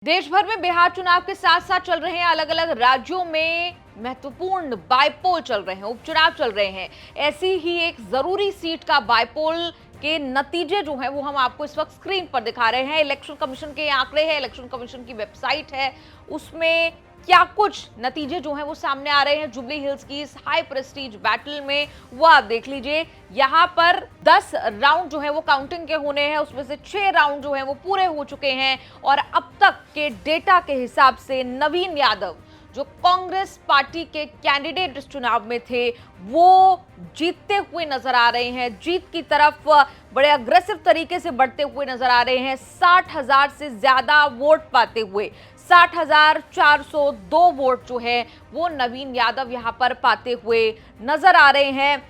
देश भर में बिहार चुनाव के साथ साथ चल रहे हैं अलग अलग राज्यों में महत्वपूर्ण बाइपोल चल रहे हैं, उपचुनाव चल रहे हैं। ऐसी ही एक जरूरी सीट का बाइपोल के नतीजे जो हैं वो हम आपको इस वक्त स्क्रीन पर दिखा रहे हैं। इलेक्शन कमीशन के आंकड़े हैं, इलेक्शन कमीशन की वेबसाइट है, उसमें क्या कुछ नतीजे जो हैं वो सामने आ रहे हैं जुबली हिल्स की इस हाई प्रेस्टीज बैटल में, वो आप देख लीजिए। यहाँ पर 10 राउंड जो है वो काउंटिंग के होने हैं, उसमें से 6 राउंड जो है वो पूरे हो चुके हैं और अब तक के डेटा के हिसाब से नवीन यादव जो कांग्रेस पार्टी के कैंडिडेट इस चुनाव में थे वो जीतते हुए नजर आ रहे हैं, जीत की तरफ बड़े अग्रेसिव तरीके से बढ़ते हुए नजर आ रहे हैं। 60,000 से ज्यादा वोट पाते हुए 60,402 वोट जो है वो नवीन यादव यहां पर पाते हुए नजर आ रहे हैं।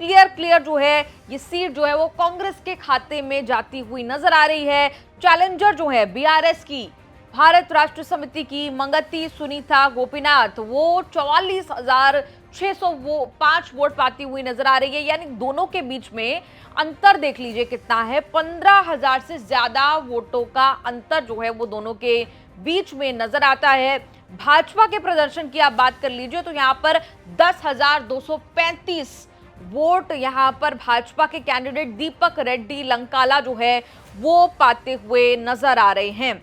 क्लियर जो है ये सीट जो है वो कांग्रेस के खाते में जाती हुई नजर आ रही है। चैलेंजर जो है बीआरएस की भारत राष्ट्र समिति की मंगती सुनीता गोपीनाथ वो 44,605 वोट पाती हुई नजर आ रही है, यानी दोनों के बीच में अंतर देख लीजिए कितना है। 15,000 से ज्यादा वोटों का अंतर जो है वो दोनों के बीच में नजर आता है। भाजपा के प्रदर्शन की आप बात कर लीजिए तो यहाँ पर 10,235 वोट यहाँ पर भाजपा के कैंडिडेट दीपक रेड्डी लंकाला जो है वो पाते हुए नजर आ रहे हैं।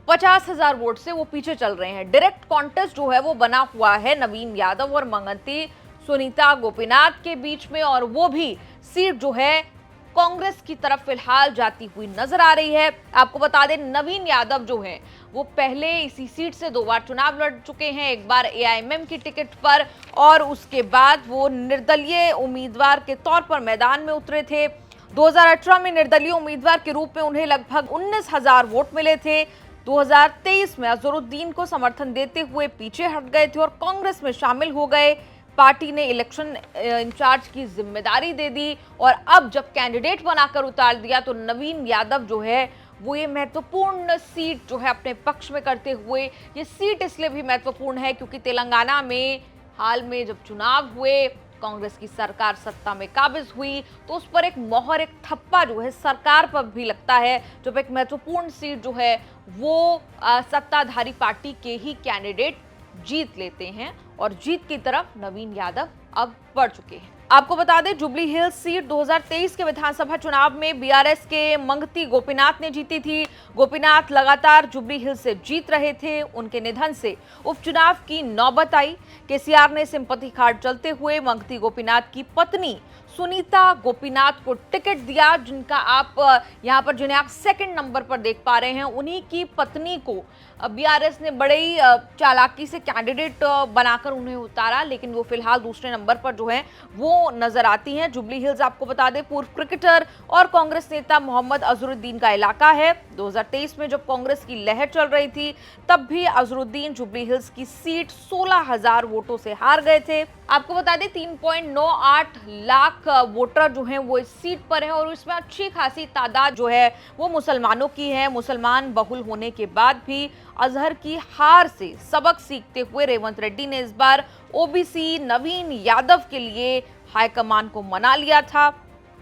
50,000 वोट से वो पीछे चल रहे हैं। डायरेक्ट कॉन्टेस्ट जो है वो बना हुआ है नवीन यादव और मंगती सुनीता गोपीनाथ के बीच में, और वो भी सीट जो है कांग्रेस की तरफ फिलहाल जाती हुई नजर आ रही है। आपको बता दें नवीन यादव जो है वो पहले इसी सीट से 2 बार चुनाव लड़ चुके हैं, एक बार एआईएमएम की टिकट पर और उसके बाद वो निर्दलीय उम्मीदवार के तौर पर मैदान में उतरे थे। 2018 में निर्दलीय उम्मीदवार के रूप में उन्हें लगभग 19,000 वोट मिले थे। 2023 में अजहरुद्दीन को समर्थन देते हुए पीछे हट गए थे और कांग्रेस में शामिल हो गए। पार्टी ने इलेक्शन इंचार्ज की जिम्मेदारी दे दी और अब जब कैंडिडेट बनाकर उतार दिया तो नवीन यादव जो है वो ये महत्वपूर्ण सीट जो है अपने पक्ष में करते हुए, ये सीट इसलिए भी महत्वपूर्ण है क्योंकि तेलंगाना में हाल में जब चुनाव हुए कांग्रेस की सरकार सत्ता में काबिज हुई तो उस पर एक मोहर, एक ठप्पा जो है सरकार पर भी लगता है जब एक महत्वपूर्ण सीट जो है वो सत्ताधारी पार्टी के ही कैंडिडेट जीत लेते हैं और जीत की तरफ नवीन यादव अब बढ़ चुके हैं। आपको बता दें जुबली हिल्स सीट 2023 के विधानसभा चुनाव में बीआरएस के मंगती गोपीनाथ ने जीती थी। गोपीनाथ लगातार जुबली हिल्स से जीत रहे थे, उनके निधन से उपचुनाव की नौबत आई। केसीआर ने सिंपैथी कार्ड चलते हुए मंगती गोपीनाथ की पत्नी सुनीता गोपीनाथ को टिकट दिया, जिनका आप यहाँ पर जिन्हें आप सेकंड नंबर पर देख पा रहे हैं, उन्हीं की पत्नी को बीआरएस ने बड़े ही चालाकी से कैंडिडेट बनाकर उन्हें उतारा, लेकिन वो फिलहाल दूसरे नंबर पर जो है वो नजर आती हैं। जुबली हिल्स आपको बता दें पूर्व क्रिकेटर और कांग्रेस नेता मोहम्मद अजहरुद्दीन का इलाका है। 2023 में जब कांग्रेस की लहर चल रही थी तब भी अजहरुद्दीन जुबली हिल्स की सीट 16,000 वोटों से हार गए थे। आपको बता दें 3.98 लाख वोटर जो हैं वो इस सीट पर हैं और इसमें अच्छी खासी तादाद जो है वो मुसलमानों की है। मुसलमान बहुल होने के बाद भी अजहर की हार से सबक सीखते हुए रेवंत रेड्डी ने इस बार ओबीसी नवीन यादव के लिए हाईकमान को मना लिया था।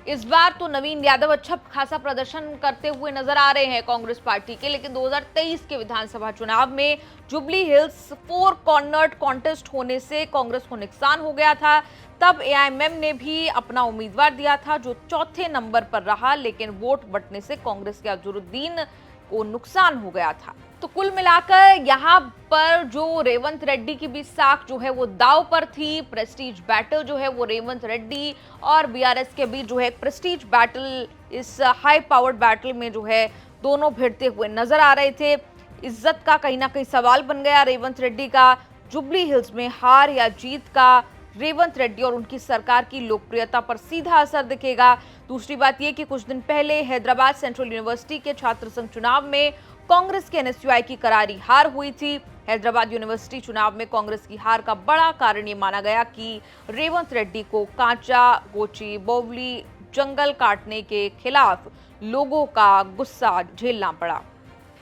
इस बार तो नवीन यादव अच्छा खासा प्रदर्शन करते हुए नजर आ रहे हैं कांग्रेस पार्टी के, लेकिन 2023 के विधानसभा चुनाव में जुबली हिल्स 4 कॉर्नर्ड कॉन्टेस्ट होने से कांग्रेस को नुकसान हो गया था। तब एआईएमएम ने भी अपना उम्मीदवार दिया था जो चौथे नंबर पर रहा, लेकिन वोट बंटने से कांग्रेस के अजहरुद्दीन को नुकसान हो गया था। तो कुल मिलाकर यहाँ पर जो रेवंत रेड्डी की भी साख जो है वो दाव पर थी। प्रेस्टीज बैटल जो है वो रेवंत रेड्डी और बीआरएस के बीच जो है प्रेस्टीज बैटल, इस हाई पावर्ड बैटल में जो है दोनों भिड़ते हुए नजर आ रहे थे। इज्जत का कहीं ना कहीं सवाल बन गया रेवंत रेड्डी का। जुबली हिल्स में हार या जीत का रेवंत रेड्डी और उनकी सरकार की लोकप्रियता पर सीधा असर दिखेगा। दूसरी बात यह कि कुछ दिन पहले हैदराबाद सेंट्रल यूनिवर्सिटी के छात्र संघ चुनाव में कांग्रेस के एनएसयूआई की करारी हार हुई थी। हैदराबाद यूनिवर्सिटी चुनाव में कांग्रेस की हार का बड़ा कारण ये माना गया कि रेवंत रेड्डी को कांचा, गोची, बोवली जंगल काटने के खिलाफ लोगों का गुस्सा झेलना पड़ा।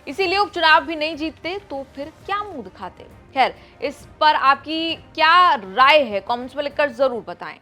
इसीलिए उपचुनाव भी नहीं जीतते तो फिर क्या मुंह दिखाते। खैर, इस पर आपकी क्या राय है कमेंट्स में लिखकर जरूर बताएं।